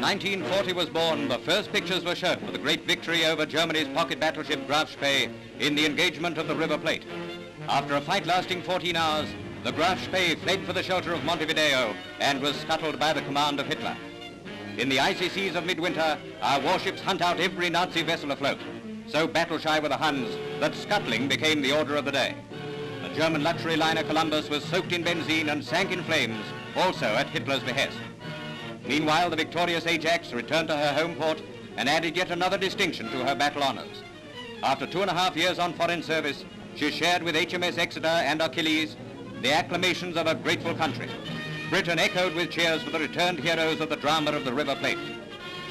1940 was born, the first pictures were shown for the great victory over Germany's pocket battleship Graf Spee in the engagement of the River Plate. After a fight lasting 14 hours, the Graf Spee fled for the shelter of Montevideo and was scuttled by the command of Hitler. In the icy seas of midwinter, our warships hunt out every Nazi vessel afloat. So battle-shy were the Huns that scuttling became the order of the day. The German luxury liner Columbus was soaked in benzene and sank in flames, also at Hitler's behest. Meanwhile, the victorious Ajax returned to her home port and added yet another distinction to her battle honors. After 2.5 years on foreign service, she shared with HMS Exeter and Achilles the acclamations of a grateful country. Britain echoed with cheers for the returned heroes of the drama of the River Plate.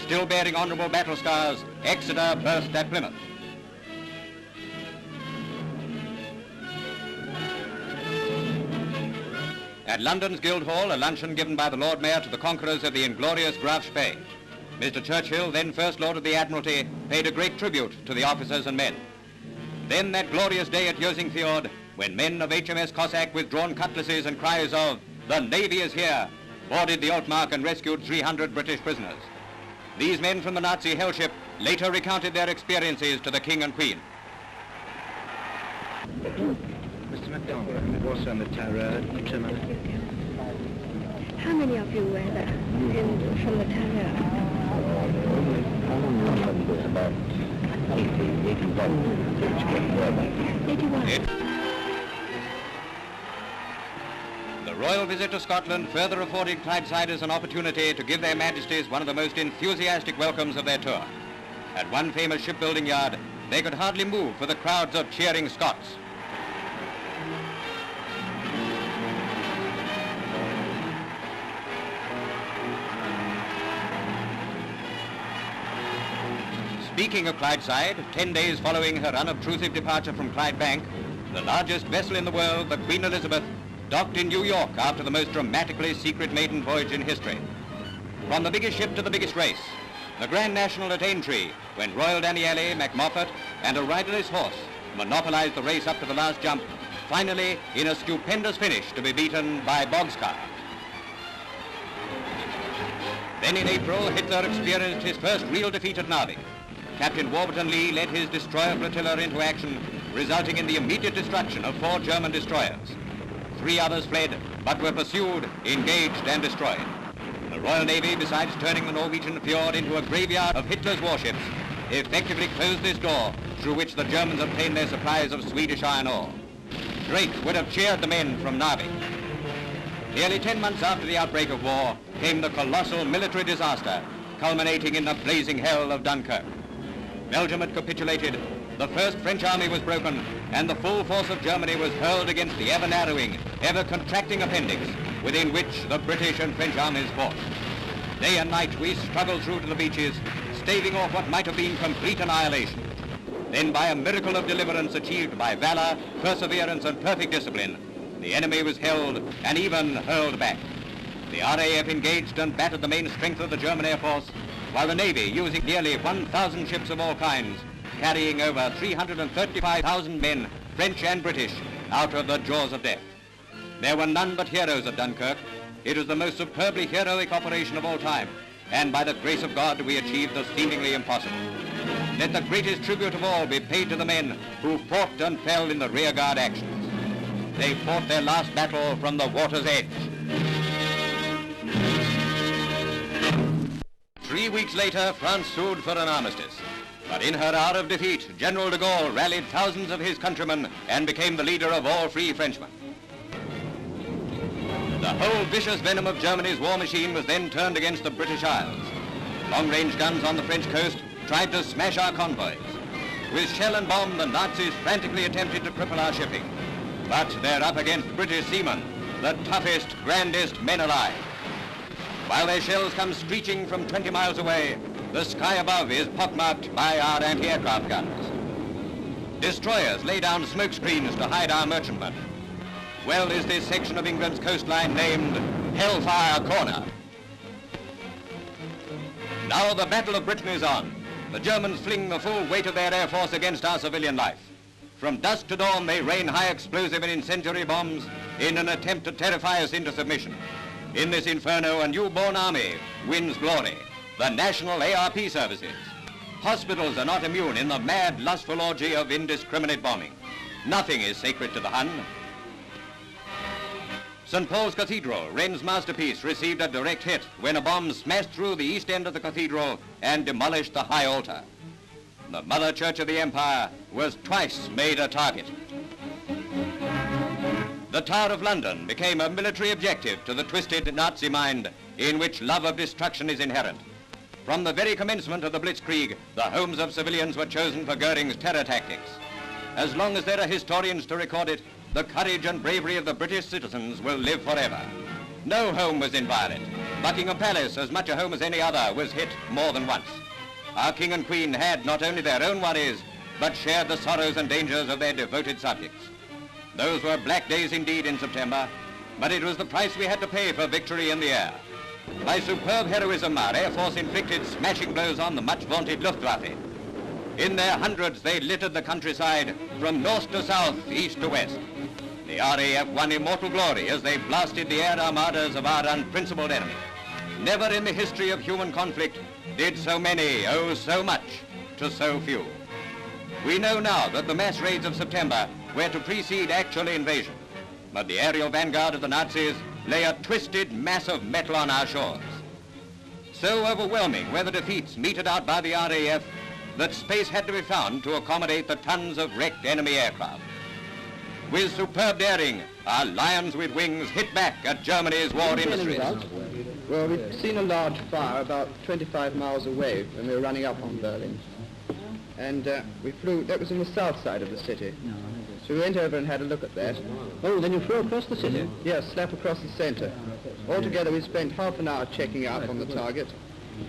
Still bearing honorable battle scars, Exeter burst at Plymouth. At London's Guildhall, a luncheon given by the Lord Mayor to the conquerors of the inglorious Graf Spee. Mr. Churchill, then First Lord of the Admiralty, paid a great tribute to the officers and men. Then that glorious day at Josing Fjord, when men of HMS Cossack with drawn cutlasses and cries of "The Navy is here," boarded the Altmark and rescued 300 British prisoners. These men from the Nazi hell ship later recounted their experiences to the King and Queen. Mr. MacDonald, was on the Terror, Trimmer. How many of you were there from the Terror? About 81. The royal visit to Scotland further afforded Clydesiders an opportunity to give their Majesties one of the most enthusiastic welcomes of their tour. At one famous shipbuilding yard, they could hardly move for the crowds of cheering Scots. Speaking of Clydeside, 10 days following her unobtrusive departure from Clydebank, the largest vessel in the world, the Queen Elizabeth, docked in New York after the most dramatically secret maiden voyage in history. From the biggest ship to the biggest race, the Grand National at Aintree, when Royal Daniele, MacMoffat, and a riderless horse monopolized the race up to the last jump, finally in a stupendous finish to be beaten by Bogscar. Then in April, Hitler experienced his first real defeat at Narvik. Captain Warburton Lee led his destroyer flotilla into action, resulting in the immediate destruction of 4 German destroyers. 3 others fled, but were pursued, engaged, and destroyed. The Royal Navy, besides turning the Norwegian fjord into a graveyard of Hitler's warships, effectively closed this door through which the Germans obtained their supplies of Swedish iron ore. Drake would have cheered the men from Narvik. Nearly 10 months after the outbreak of war came the colossal military disaster, culminating in the blazing hell of Dunkirk. Belgium had capitulated, the first French army was broken, and the full force of Germany was hurled against the ever-narrowing, ever-contracting appendix within which the British and French armies fought. Day and night we struggled through to the beaches, staving off what might have been complete annihilation. Then by a miracle of deliverance achieved by valor, perseverance, and perfect discipline, the enemy was held and even hurled back. The RAF engaged and battered the main strength of the German Air Force, while the Navy, using nearly 1,000 ships of all kinds, carrying over 335,000 men, French and British, out of the jaws of death. There were none but heroes at Dunkirk. It was the most superbly heroic operation of all time, and by the grace of God we achieved the seemingly impossible. Let the greatest tribute of all be paid to the men who fought and fell in the rearguard actions. They fought their last battle from the water's edge. 3 weeks later, France sued for an armistice. But in her hour of defeat, General de Gaulle rallied thousands of his countrymen and became the leader of all free Frenchmen. The whole vicious venom of Germany's war machine was then turned against the British Isles. Long-range guns on the French coast tried to smash our convoys. With shell and bomb, the Nazis frantically attempted to cripple our shipping. But they're up against British seamen, the toughest, grandest men alive. While their shells come screeching from 20 miles away, the sky above is pockmarked by our anti-aircraft guns. Destroyers lay down smoke screens to hide our merchantmen. Well is this section of England's coastline named Hellfire Corner. Now the Battle of Britain is on. The Germans fling the full weight of their air force against our civilian life. From dusk to dawn they rain high explosive and incendiary bombs in an attempt to terrify us into submission. In this inferno, a newborn army wins glory. the national ARP services. Hospitals are not immune in the mad, lustful orgy of indiscriminate bombing. Nothing is sacred to the Hun. St. Paul's Cathedral, Wren's masterpiece, received a direct hit when a bomb smashed through the east end of the cathedral and demolished the high altar. The Mother Church of the Empire was twice made a target. The Tower of London became a military objective to the twisted Nazi mind in which love of destruction is inherent. From the very commencement of the Blitzkrieg, the homes of civilians were chosen for Goering's terror tactics. As long as there are historians to record it, the courage and bravery of the British citizens will live forever. No home was inviolate. Buckingham Palace, as much a home as any other, was hit more than once. Our King and Queen had not only their own worries, but shared the sorrows and dangers of their devoted subjects. Those were black days indeed in September, but it was the price we had to pay for victory in the air. By superb heroism, our Air Force inflicted smashing blows on the much-vaunted Luftwaffe. In their hundreds, they littered the countryside from north to south, east to west. The RAF won immortal glory as they blasted the air armadas of our unprincipled enemy. Never in the history of human conflict did so many owe so much to so few. We know now that the mass raids of September were to precede actual invasion, but the aerial vanguard of the Nazis lay a twisted mass of metal on our shores. So overwhelming were the defeats meted out by the RAF that space had to be found to accommodate the tons of wrecked enemy aircraft. With superb daring, our lions with wings hit back at Germany's war industries. Well, we'd seen a large fire about 25 miles away when we were running up on Berlin. And we flew, that was in the south side of the city. So we went over and had a look at that. Oh, then you flew across the city? Yes, slap across the centre. Altogether, we spent half an hour checking out on the target.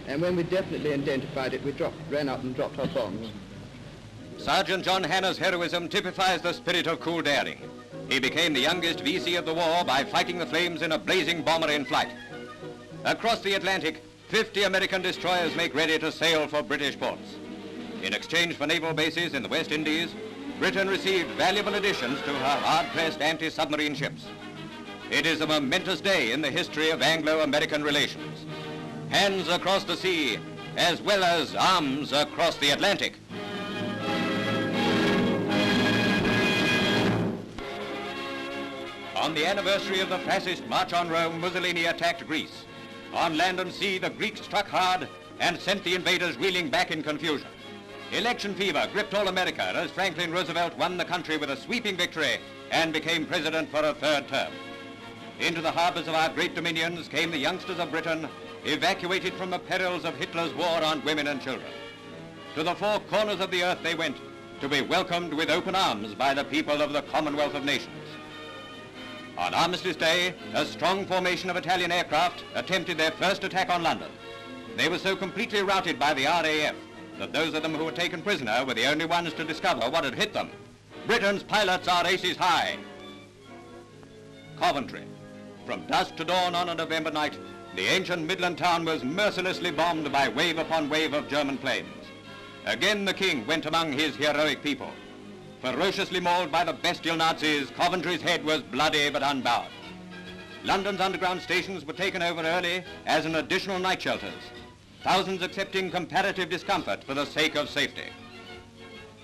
And when we definitely identified it, we ran up and dropped our bombs. Sergeant John Hanna's heroism typifies the spirit of cool daring. He became the youngest VC of the war by fighting the flames in a blazing bomber in flight. Across the Atlantic, 50 American destroyers make ready to sail for British ports. In exchange for naval bases in the West Indies, Britain received valuable additions to her hard-pressed anti-submarine ships. It is a momentous day in the history of Anglo-American relations. Hands across the sea, as well as arms across the Atlantic. On the anniversary of the fascist march on Rome, Mussolini attacked Greece. On land and sea, the Greeks struck hard and sent the invaders reeling back in confusion. Election fever gripped all America as Franklin Roosevelt won the country with a sweeping victory and became president for a third term. Into the harbors of our great dominions came the youngsters of Britain, evacuated from the perils of Hitler's war on women and children. To the four corners of the earth they went, to be welcomed with open arms by the people of the Commonwealth of Nations. On Armistice Day, a strong formation of Italian aircraft attempted their first attack on London. They were so completely routed by the RAF that those of them who were taken prisoner were the only ones to discover what had hit them. Britain's pilots are aces high. Coventry. From dusk to dawn on a November night, the ancient Midland town was mercilessly bombed by wave upon wave of German planes. Again the King went among his heroic people. Ferociously mauled by the bestial Nazis, Coventry's head was bloody but unbowed. London's underground stations were taken over early as an additional night shelters, thousands accepting comparative discomfort for the sake of safety.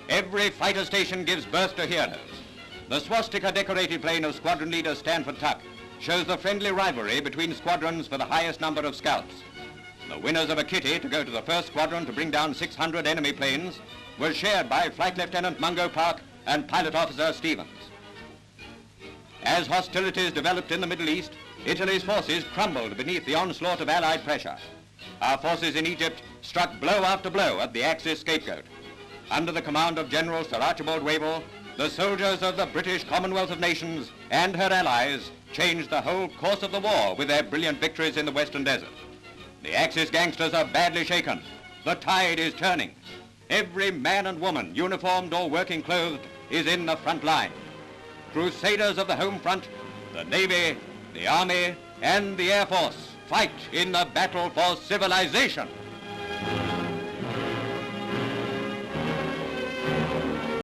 Every fighter station gives birth to heroes. The swastika-decorated plane of Squadron Leader Stanford Tuck shows the friendly rivalry between squadrons for the highest number of scalps. The winners of a kitty to go to the first squadron to bring down 600 enemy planes was shared by Flight Lieutenant Mungo Park and Pilot Officer Stevens. As hostilities developed in the Middle East, Italy's forces crumbled beneath the onslaught of Allied pressure. Our forces in Egypt struck blow after blow at the Axis scapegoat. Under the command of General Sir Archibald Wavell, the soldiers of the British Commonwealth of Nations and her allies changed the whole course of the war with their brilliant victories in the Western Desert. The Axis gangsters are badly shaken. The tide is turning. Every man and woman, uniformed or working clothed, is in the front line. Crusaders of the home front, the Navy, the Army, and the Air Force fight in the battle for civilization.